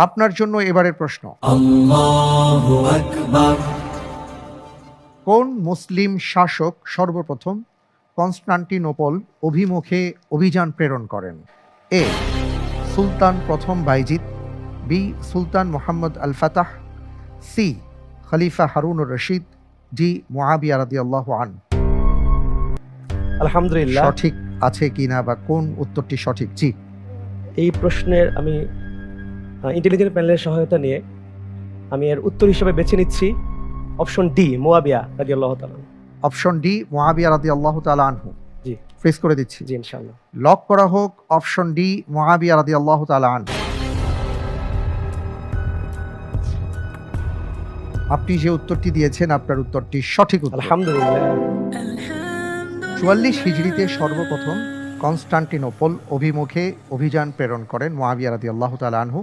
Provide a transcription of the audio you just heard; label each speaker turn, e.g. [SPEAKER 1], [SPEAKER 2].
[SPEAKER 1] আপনার জন্য এবারের প্রশ্ন,
[SPEAKER 2] আল্লাহু আকবার।
[SPEAKER 1] কোন মুসলিম শাসক সর্বপ্রথম কনস্টান্টিনোপল অভিমুখে অভিযান প্রেরণ করেন? এ সুলতান প্রথম বাইজিদ, বি সুলতান মোহাম্মদ আল ফাতাহ, সি খলিফা হারুনুর রশিদ, ডি মুআবিয়া রাদিয়াল্লাহু আন।
[SPEAKER 3] আলহামদুলিল্লাহ,
[SPEAKER 1] সঠিক আছে কিনা বা কোন উত্তরটি সঠিক? জি,
[SPEAKER 3] এই প্রশ্নের আমি ইন্টেলিজেন্ট প্যানেলের সহায়তা নিয়ে আমি এর উত্তর হিসেবে বেছে নিচ্ছি অপশন ডি, মুয়াবিয়া রাদিয়াল্লাহু তাআলা।
[SPEAKER 1] অপশন ডি মুআবিয়া রাদিয়াল্লাহু তাআলা আনহু।
[SPEAKER 3] জি
[SPEAKER 1] ফ্রিজ করে দিচ্ছি।
[SPEAKER 3] জি ইনশাআল্লাহ।
[SPEAKER 1] লক করা হোক অপশন ডি মুআবিয়া রাদিয়াল্লাহু তাআলা আনহু। আপনি যে উত্তরটি দিয়েছেন আপনার উত্তরটি সঠিক উত্তর।
[SPEAKER 3] আলহামদুলিল্লাহ।
[SPEAKER 1] ৪৪ হিজরিতে সর্বপ্রথম কনস্টান্টিনোপল অভিমুখে অভিযান প্রেরণ করেন মুআবিয়া রাদিয়াল্লাহু তাআলা আনহু।